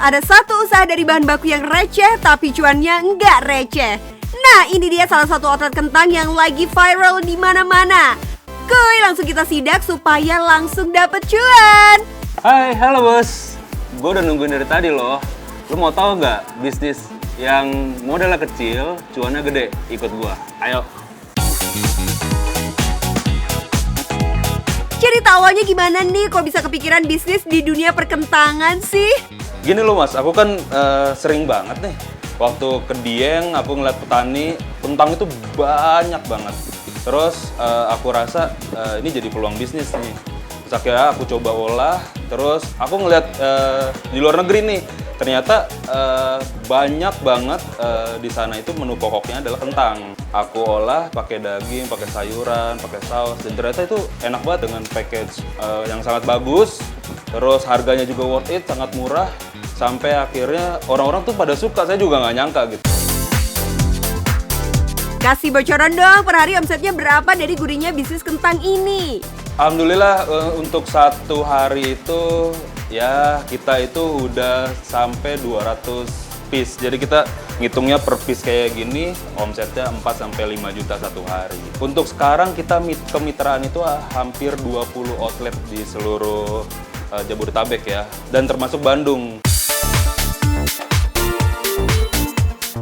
ada satu usaha dari bahan baku yang receh tapi cuannya nggak receh. Nah, ini dia salah satu outlet kentang yang lagi viral di mana-mana. Kuy, langsung kita sidak supaya langsung dapet cuan. Hai, halo bos. Gue udah nungguin dari tadi loh. Lo mau tahu nggak bisnis yang modalnya kecil, cuannya gede? Ikut gue. Ayo. Cerita awalnya gimana nih kok bisa kepikiran bisnis di dunia perkentangan sih? Gini loh mas, aku kan sering banget nih. Waktu ke Dieng, aku ngeliat petani, kentang itu banyak banget. Terus aku rasa ini jadi peluang bisnis nih. Terus akhirnya aku coba olah, terus aku ngeliat di luar negeri nih. Ternyata banyak banget di sana itu menu pokoknya adalah kentang. Aku olah pakai daging, pakai sayuran, pakai saus, dan ternyata itu enak banget dengan package yang sangat bagus. Terus harganya juga worth it, sangat murah. Sampai akhirnya orang-orang tuh pada suka, saya juga nggak nyangka gitu. Kasih bocoran dong, per hari omsetnya berapa dari gurihnya bisnis kentang ini? Alhamdulillah untuk satu hari itu ya kita itu udah sampai 200 piece. Jadi kita ngitungnya per piece kayak gini, omsetnya 4-5 juta satu hari. Untuk sekarang kita kemitraan itu hampir 20 outlet di seluruh Jabodetabek ya, dan termasuk Bandung.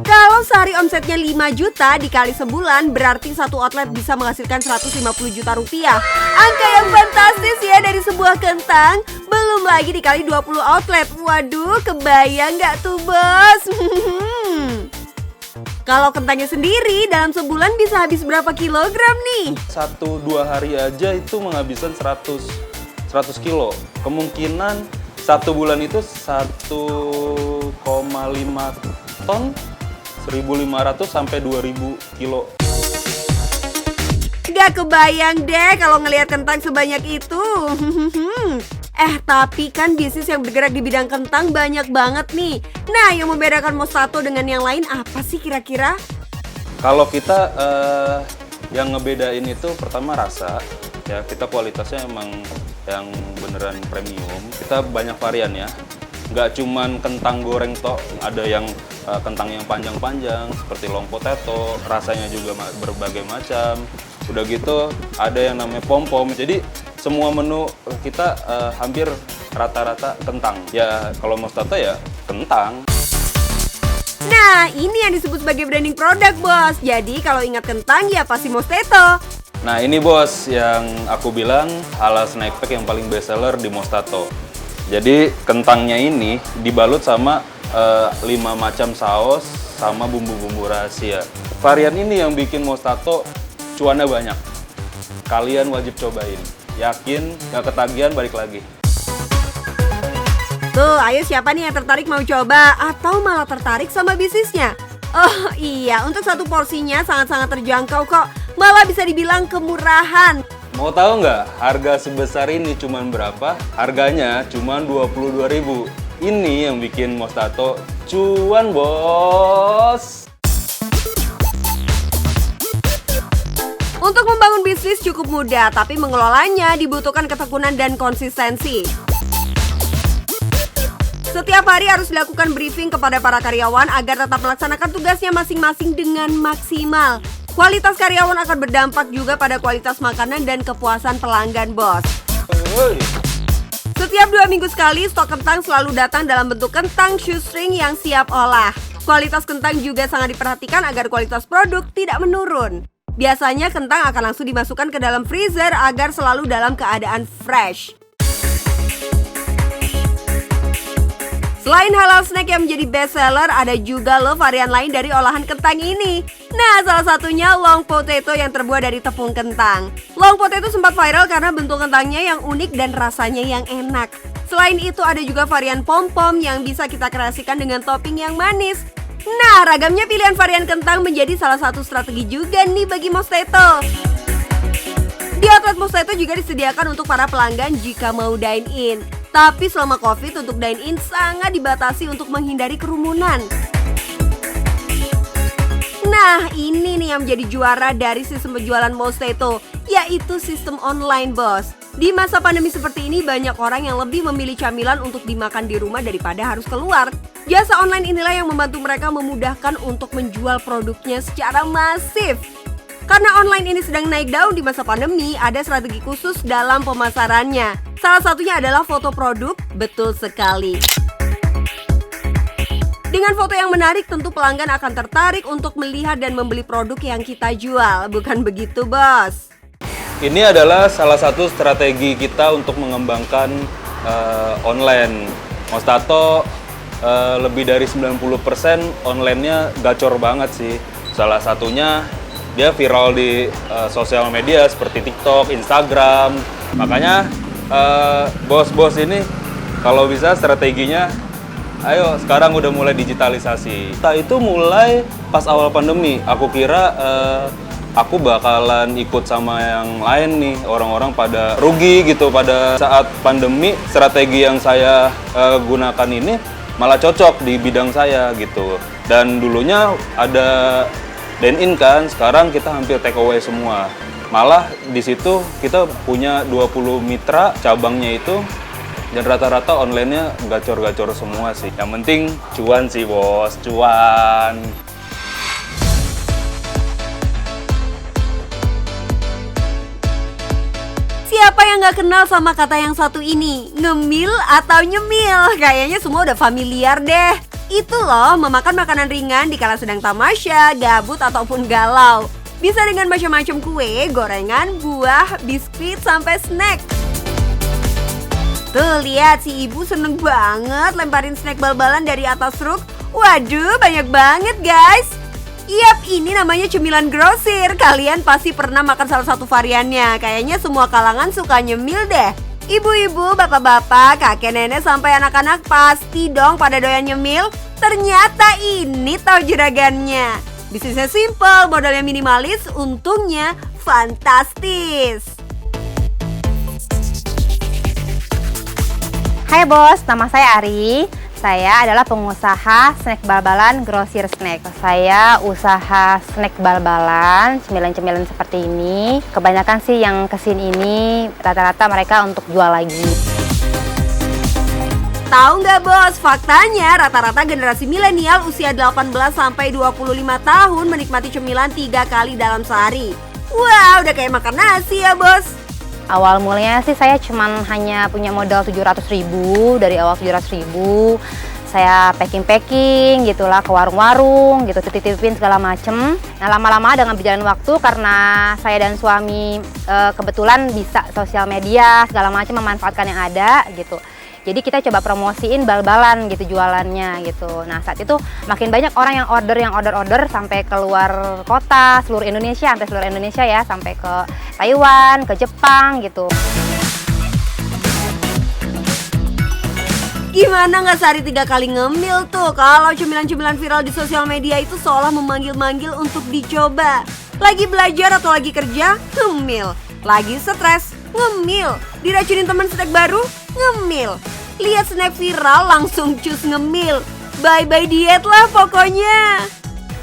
Kalau sehari omsetnya 5 juta dikali sebulan berarti satu outlet bisa menghasilkan 150 juta rupiah. Angka yang fantastis ya dari sebuah kentang. Belum lagi dikali 20 outlet. Waduh, kebayang nggak tuh bos? Kalau kentangnya sendiri dalam sebulan bisa habis berapa kilogram nih? 1-2 hari aja itu menghabiskan 100 kilo. Kemungkinan satu bulan itu 1,5 ton. 1.500 sampai 2.000 kilo. Gak kebayang deh kalau ngelihat kentang sebanyak itu. Tapi kan bisnis yang bergerak di bidang kentang banyak banget nih. Nah, yang membedakan Mostato dengan yang lain apa sih kira-kira? Kalau kita yang ngebedain itu pertama rasa. Ya, kita kualitasnya emang yang beneran premium. Kita banyak varian ya. Nggak cuman kentang goreng toh, ada yang kentang yang panjang-panjang seperti long potato, rasanya juga berbagai macam. Udah gitu ada yang namanya pom-pom. Jadi semua menu kita hampir rata-rata kentang. Ya kalau Mostato ya kentang. Nah, ini yang disebut sebagai branding produk, bos. Jadi kalau ingat kentang ya pasti Mostato. Nah, ini bos yang aku bilang halal snack pack yang paling best seller di Mostato. Jadi kentangnya ini dibalut sama 5 macam saus sama bumbu-bumbu rahasia. Varian ini yang bikin Mostato cuannya banyak. Kalian wajib cobain. Yakin gak ketagihan balik lagi. Tuh, ayo siapa nih yang tertarik mau coba atau malah tertarik sama bisnisnya? Oh iya, untuk satu porsinya sangat-sangat terjangkau kok. Malah bisa dibilang kemurahan. Mau tahu nggak harga sebesar ini cuman berapa? Harganya cuman 22.000. Ini yang bikin Mostato cuan, bos. Untuk membangun bisnis cukup mudah, tapi mengelolanya dibutuhkan ketekunan dan konsistensi. Setiap hari harus dilakukan briefing kepada para karyawan agar tetap melaksanakan tugasnya masing-masing dengan maksimal. Kualitas karyawan akan berdampak juga pada kualitas makanan dan kepuasan pelanggan, bos. Setiap 2 minggu sekali, stok kentang selalu datang dalam bentuk kentang shoestring yang siap olah. Kualitas kentang juga sangat diperhatikan agar kualitas produk tidak menurun. Biasanya kentang akan langsung dimasukkan ke dalam freezer agar selalu dalam keadaan fresh. Selain halal snack yang menjadi best seller, ada juga loh varian lain dari olahan kentang ini. Nah, salah satunya long potato yang terbuat dari tepung kentang. Long potato sempat viral karena bentuk kentangnya yang unik dan rasanya yang enak. Selain itu ada juga varian pom-pom yang bisa kita kreasikan dengan topping yang manis. Nah, ragamnya pilihan varian kentang menjadi salah satu strategi juga nih bagi Mostato. Di outlet Mostato juga disediakan untuk para pelanggan jika mau dine-in. Tapi selama Covid untuk dine-in sangat dibatasi untuk menghindari kerumunan. Nah, ini nih yang menjadi juara dari sistem penjualan Mostato, yaitu sistem online, bos. Di masa pandemi seperti ini, banyak orang yang lebih memilih camilan untuk dimakan di rumah daripada harus keluar. Jasa online inilah yang membantu mereka memudahkan untuk menjual produknya secara masif. Karena online ini sedang naik daun di masa pandemi, ada strategi khusus dalam pemasarannya. Salah satunya adalah foto produk, betul sekali. Dengan foto yang menarik, tentu pelanggan akan tertarik untuk melihat dan membeli produk yang kita jual. Bukan begitu, bos? Ini adalah salah satu strategi kita untuk mengembangkan online. Mas Tato lebih dari 90% online-nya gacor banget sih. Salah satunya dia viral di sosial media seperti TikTok, Instagram. Makanya bos-bos ini kalau bisa strateginya, ayo sekarang udah mulai digitalisasi. Kita itu mulai pas awal pandemi. Aku kira aku bakalan ikut sama yang lain nih, orang-orang pada rugi gitu pada saat pandemi. Strategi yang saya gunakan ini malah cocok di bidang saya gitu. Dan dulunya ada dine-in kan, sekarang kita hampir take away semua. Malah di situ kita punya 20 mitra cabangnya itu, dan rata-rata online-nya gacor-gacor semua sih. Yang penting cuan sih, bos, cuan. Siapa yang gak kenal sama kata yang satu ini? Ngemil atau nyemil? Kayaknya semua udah familiar deh. Itu loh, memakan makanan ringan di kala sedang tamasya, gabut, ataupun galau. Bisa dengan macam-macam kue, gorengan, buah, biskuit, sampai snack. Tuh lihat, si ibu seneng banget lemparin snack bal-balan dari atas truk. Waduh, banyak banget guys. Yap, ini namanya cemilan grosir. Kalian pasti pernah makan salah satu variannya. Kayaknya semua kalangan suka nyemil deh. Ibu-ibu, bapak-bapak, kakek nenek sampai anak-anak pasti dong pada doyan nyemil. Ternyata ini tahu juragannya. Bisnisnya simple, modalnya minimalis, untungnya fantastis. Hai bos, nama saya Ari. Saya adalah pengusaha snack bal-balan Grosir Snack. Saya usaha snack bal-balan, cemilan-cemilan seperti ini. Kebanyakan sih yang kesini ini rata-rata mereka untuk jual lagi. Tahu nggak bos, faktanya rata-rata generasi milenial usia 18 sampai 25 tahun menikmati cemilan 3 kali dalam sehari. Wow, udah kayak makan nasi ya bos. Awal mulanya sih saya cuman hanya punya modal 700.000, dari awal 700.000 saya packing gitulah ke warung-warung gitu, titip-titipin segala macem. Nah lama-lama dengan berjalan waktu karena saya dan suami kebetulan bisa sosial media segala macam memanfaatkan yang ada gitu. Jadi kita coba promosiin bal-balan gitu jualannya gitu. Nah saat itu makin banyak orang yang order sampai keluar kota, seluruh Indonesia, sampai seluruh Indonesia ya, sampai ke Taiwan, ke Jepang gitu. Gimana nggak sehari 3 kali ngemil tuh? Kalau cemilan-cemilan viral di sosial media itu seolah memanggil-manggil untuk dicoba. Lagi belajar atau lagi kerja, ngemil. Lagi stres, ngemil. Diracunin teman snack baru, ngemil. Lihat snack viral langsung cus ngemil. Bye-bye diet lah pokoknya.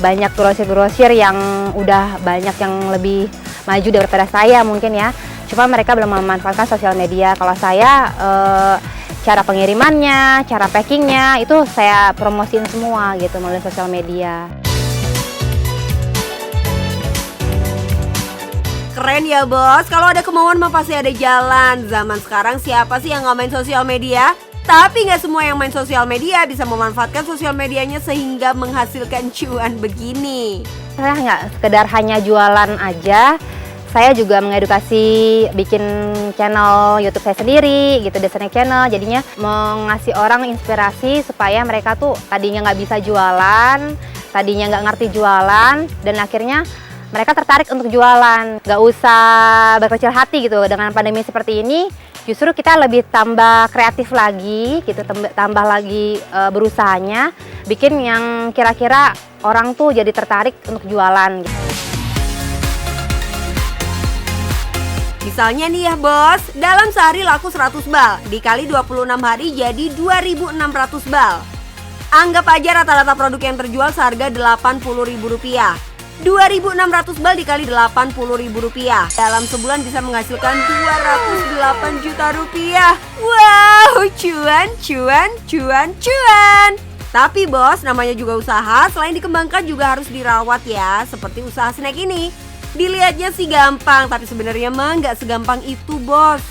Banyak grosir-grosir yang udah banyak yang lebih maju daripada saya mungkin ya. Cuma mereka belum memanfaatkan sosial media. Kalau saya cara pengirimannya, cara packingnya itu saya promosiin semua gitu melalui sosial media. Keren ya bos, kalau ada kemauan mah pasti ada jalan. Zaman sekarang siapa sih yang nggak main sosial media? Tapi nggak semua yang main sosial media bisa memanfaatkan sosial medianya sehingga menghasilkan cuan begini. Saya nggak sekedar hanya jualan aja, saya juga mengedukasi, bikin channel YouTube saya sendiri gitu, The Snack Channel. Jadinya mengasih orang inspirasi supaya mereka tuh tadinya nggak bisa jualan, tadinya nggak ngerti jualan, dan akhirnya mereka tertarik untuk jualan. Gak usah berkecil hati gitu dengan pandemi seperti ini. Justru kita lebih tambah kreatif lagi gitu, tambah lagi berusahanya, bikin yang kira-kira orang tuh jadi tertarik untuk jualan gitu. Misalnya nih ya bos, dalam sehari laku 100 bal, dikali 26 hari jadi 2.600 bal. Anggap aja rata-rata produk yang terjual seharga Rp80.000. 2.600 bal dikali Rp80.000. Dalam sebulan bisa menghasilkan 208 juta rupiah. Wow, cuan, cuan, cuan, cuan. Tapi bos, namanya juga usaha, selain dikembangkan juga harus dirawat ya. Seperti usaha snack ini. Dilihatnya sih gampang, tapi sebenarnya mah nggak segampang itu bos.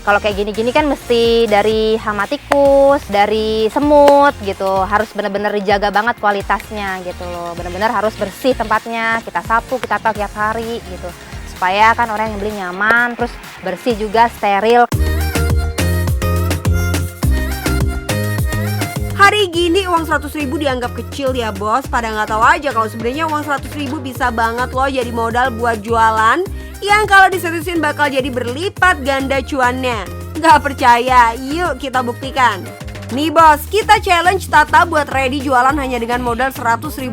Kalau kayak gini-gini kan mesti dari hama tikus, dari semut gitu. Harus benar-benar dijaga banget kualitasnya gitu loh. Benar-benar harus bersih tempatnya. Kita sapu, kita pel tiap hari gitu. Supaya kan orang yang beli nyaman, terus bersih juga, steril. Hari gini uang 100.000 dianggap kecil ya bos. Pada nggak tahu aja kalau sebenarnya uang 100.000 bisa banget loh jadi modal buat jualan yang kalau diseriusin bakal jadi berlipat ganda cuannya. Nggak percaya? Yuk kita buktikan. Nih bos, kita challenge Tata buat ready jualan hanya dengan modal Rp100.000.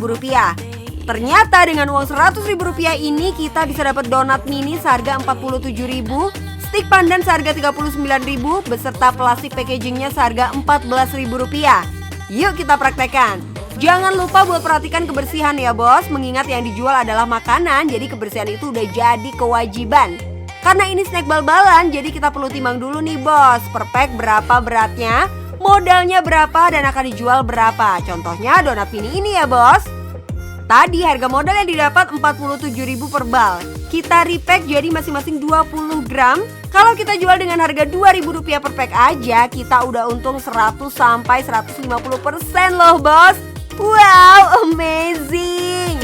Ternyata dengan uang Rp100.000 ini kita bisa dapat donat mini seharga Rp47.000, stik pandan seharga Rp39.000 beserta plastik packagingnya seharga Rp14.000. Yuk kita praktekkan. Jangan lupa buat perhatikan kebersihan ya bos. Mengingat yang dijual adalah makanan, jadi kebersihan itu udah jadi kewajiban. Karena ini snack bal-balan, jadi kita perlu timbang dulu nih bos. Per pack berapa beratnya, modalnya berapa, dan akan dijual berapa. Contohnya donat mini ini ya bos. Tadi harga modal yang didapat Rp47.000 per bal. Kita repack jadi masing-masing 20 gram. Kalau kita jual dengan harga Rp2.000 per pack aja, kita udah untung 100-150% loh bos. Wow, amazing.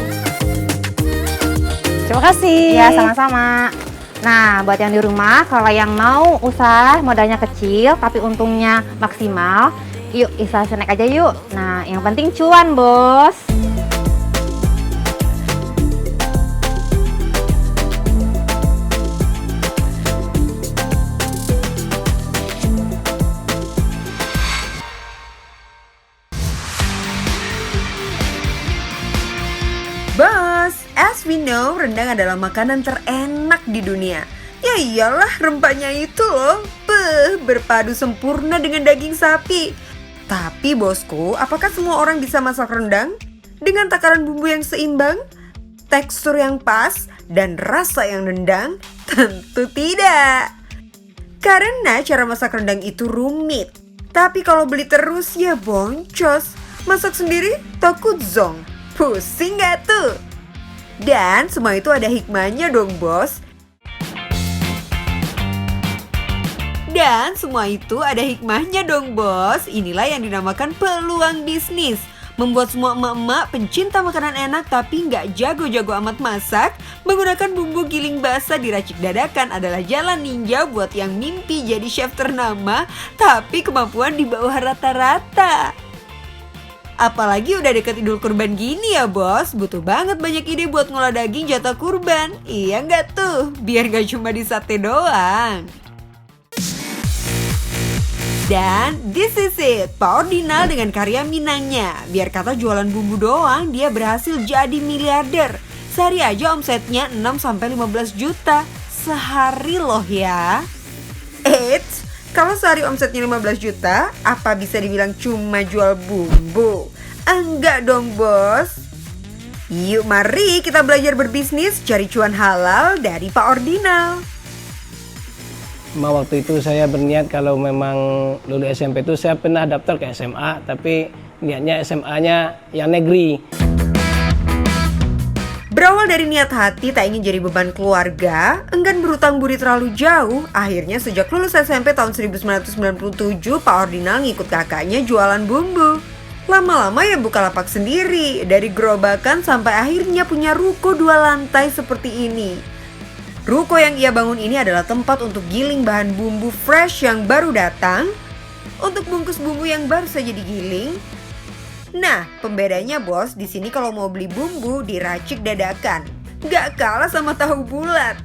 Terima kasih. Ya, sama-sama. Nah, buat yang di rumah, kalau yang mau usaha modalnya kecil tapi untungnya maksimal, yuk usaha snack aja yuk. Nah, yang penting cuan bos. Bos, as we know, rendang adalah makanan terenak di dunia. Ya iyalah, rempahnya itu loh, berpadu sempurna dengan daging sapi. Tapi bosku, apakah semua orang bisa masak rendang? Dengan takaran bumbu yang seimbang, tekstur yang pas, dan rasa yang nendang? Tentu tidak. Karena cara masak rendang itu rumit. Tapi kalau beli terus ya boncos. Masak sendiri takut zong. Pusing gak tuh? Dan semua itu ada hikmahnya dong bos. Inilah yang dinamakan peluang bisnis. Membuat semua emak-emak pencinta makanan enak tapi nggak jago-jago amat masak, menggunakan bumbu giling basah diracik dadakan adalah jalan ninja buat yang mimpi jadi chef ternama tapi kemampuan di bawah rata-rata. Apalagi udah deket Idul Kurban gini ya bos, butuh banget banyak ide buat ngolah daging jatah kurban. Iya nggak tuh? Biar nggak cuma di sate doang. Dan this is it, Pak Ordinal dengan karya Minangnya. Biar kata jualan bumbu doang, dia berhasil jadi miliarder. Sehari aja omsetnya 6-15 juta. Sehari loh ya. Eits, kalau sehari omsetnya 15 juta, apa bisa dibilang cuma jual bumbu? Enggak dong bos. Yuk mari kita belajar berbisnis, cari cuan halal dari Pak Ordinal. Waktu itu saya berniat kalau memang lulus SMP itu saya pernah daftar ke SMA, tapi niatnya SMA-nya yang negeri. Berawal dari niat hati tak ingin jadi beban keluarga, enggan berutang budi terlalu jauh, akhirnya sejak lulus SMP tahun 1997, Pak Ordinal ngikut kakaknya jualan bumbu. Lama-lama ya buka lapak sendiri, dari gerobakan sampai akhirnya punya ruko 2 lantai seperti ini. Ruko yang ia bangun ini adalah tempat untuk giling bahan bumbu fresh yang baru datang, untuk bungkus bumbu yang baru saja digiling. Nah, pembedanya bos, di sini kalau mau beli bumbu diracik dadakan. Gak kalah sama tahu bulat.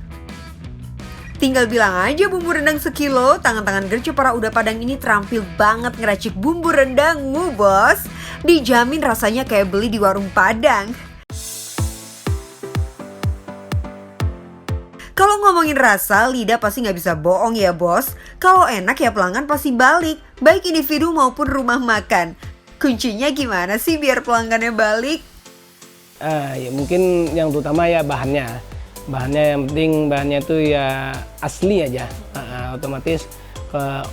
Tinggal bilang aja bumbu rendang sekilo, tangan-tangan gercep para uda Padang ini terampil banget ngeracik bumbu rendangmu bos. Dijamin rasanya kayak beli di warung Padang. Kalau ngomongin rasa, lidah pasti nggak bisa bohong ya bos. Kalau enak ya pelanggan pasti balik, baik individu maupun rumah makan. Kuncinya gimana sih biar pelanggannya balik? Ya mungkin yang terutama ya bahannya yang penting bahannya itu ya asli aja. Otomatis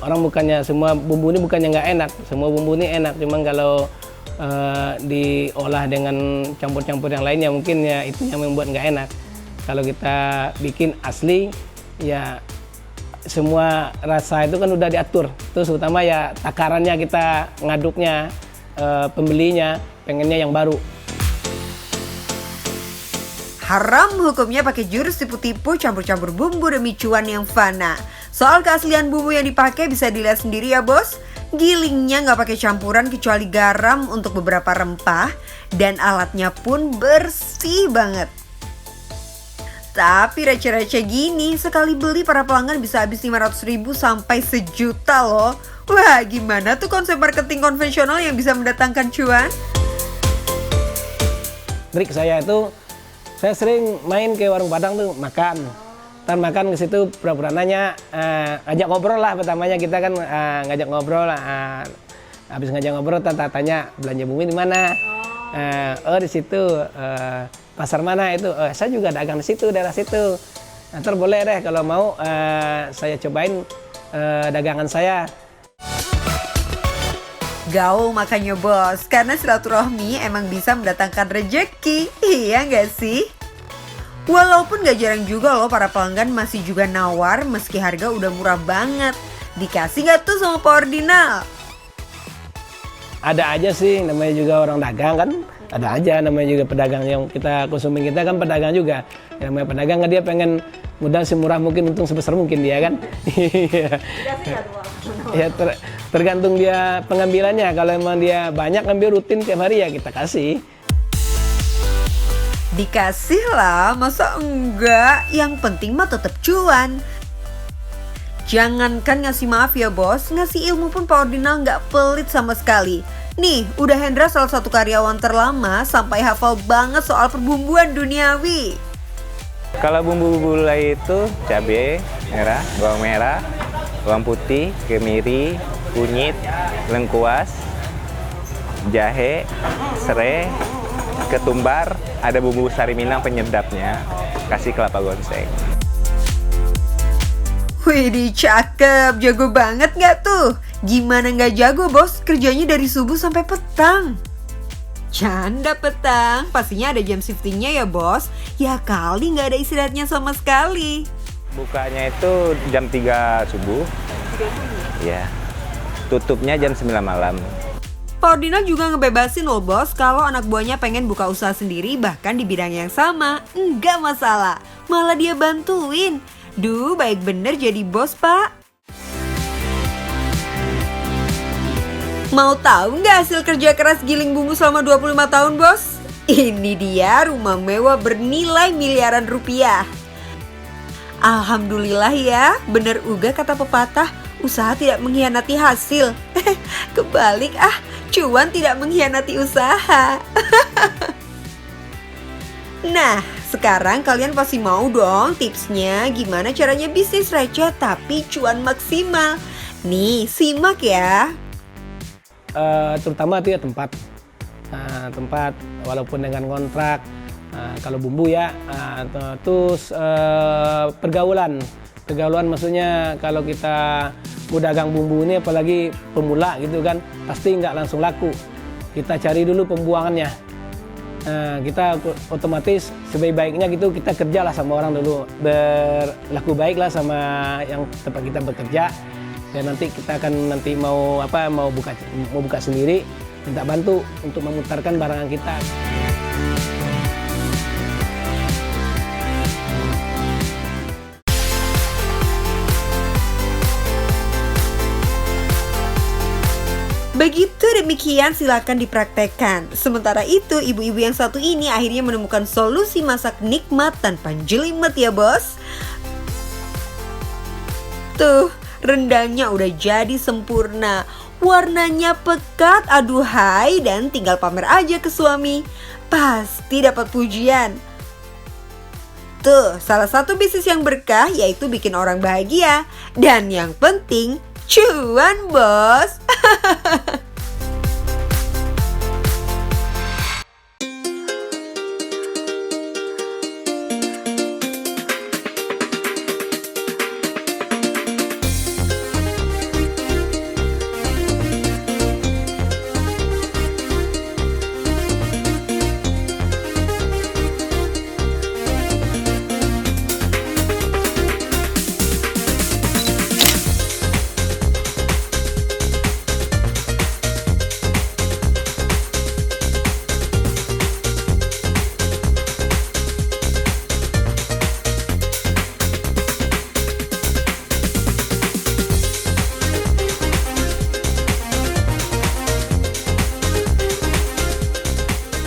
orang bukannya semua bumbu ini bukannya nggak enak, semua bumbu ini enak, cuman kalau diolah dengan campur-campur yang lainnya mungkin ya itu yang membuat nggak enak. Kalau kita bikin asli ya semua rasa itu kan udah diatur, terus terutama ya takarannya kita ngaduknya, pembelinya pengennya yang baru. Haram hukumnya pakai jurus tipu-tipu campur-campur bumbu demi cuan yang fana. Soal keaslian bumbu yang dipakai bisa dilihat sendiri ya bos. Gilingnya nggak pakai campuran kecuali garam untuk beberapa rempah dan alatnya pun bersih banget. Tapi receh-receh gini, sekali beli para pelanggan bisa habis 500.000 sampai 1 juta loh. Wah, gimana tuh konsep marketing konvensional yang bisa mendatangkan cuan? Trik saya itu, saya sering main ke warung Padang tuh makan. Ntar makan ke situ pura-pura nanya, ngajak ngobrol lah pertamanya kita kan ngajak ngobrol lah. Habis ngajak ngobrol tanya belanja bumi di mana? Oh di situ. Pasar mana itu? Saya juga dagang di situ, daerah situ. Ntar boleh deh kalau mau saya cobain dagangan saya. Gaul makanya bos, karena silaturahmi emang bisa mendatangkan rejeki, iya nggak sih? Walaupun gak jarang juga loh para pelanggan masih juga nawar meski harga udah murah banget. Dikasih nggak tuh sama Pak Ordinal? Ada aja sih, namanya juga orang dagang kan. Ada aja namanya juga pedagang yang kita konsumen, kita kan pedagang juga. Yang namanya pedagang kan dia pengen modal semurah mungkin, untung sebesar mungkin dia kan. Ya tergantung dia pengambilannya. Kalau emang dia banyak ngambil rutin tiap hari ya kita kasih. Dikasih lah, masa enggak? Yang penting mah tetap cuan. Jangankan ngasih maaf ya bos, ngasih ilmu pun Pak Ordinal nggak pelit sama sekali. Nih, udah Hendra salah satu karyawan terlama sampai hafal banget soal perbumbuan duniawi. Kalau bumbu gulai itu cabai merah, bawang putih, kemiri, kunyit, lengkuas, jahe, serai, ketumbar, ada bumbu sari Minang penyedapnya, kasih kelapa gonseng. Widih cakep, jago banget gak tuh? Gimana gak jago bos, kerjanya dari subuh sampai petang. Canda petang, pastinya ada jam shiftingnya ya bos. Ya kali gak ada istirahatnya sama sekali. Bukanya itu jam 3 subuh, ya. Tutupnya jam 9 malam. Pak Ordinal juga ngebebasin loh bos, kalau anak buahnya pengen buka usaha sendiri bahkan di bidang yang sama, enggak masalah. Malah dia bantuin. Duh, baik bener jadi bos pak. Mau tahu nggak hasil kerja keras giling bumbu selama 25 tahun bos? Ini dia rumah mewah bernilai miliaran rupiah. Alhamdulillah ya, bener uga kata pepatah, usaha tidak mengkhianati hasil. Kebalik cuan tidak mengkhianati usaha. Nah, sekarang kalian pasti mau dong tipsnya gimana caranya bisnis receh tapi cuan maksimal. Nih, simak ya. Terutama itu ya tempat. Tempat walaupun dengan kontrak. Kalau bumbu ya, terus pergaulan maksudnya kalau kita mau dagang bumbu ini apalagi pemula gitu kan pasti nggak langsung laku. Kita cari dulu pembuangannya. Kita otomatis sebaik-baiknya gitu kita kerjalah sama orang dulu, berlaku baiklah sama yang tempat kita bekerja. Dan nanti kita akan mau buka sendiri, minta bantu untuk memutarkan barangan kita. Begitu demikian silakan dipraktekkan. Sementara itu ibu-ibu yang satu ini akhirnya menemukan solusi masak nikmat tanpa jelimet ya bos. Tuh, rendangnya udah jadi sempurna. Warnanya pekat, aduhai, dan tinggal pamer aja ke suami. Pasti dapat pujian. Tuh, salah satu bisnis yang berkah yaitu bikin orang bahagia. Dan yang penting, cuan bos.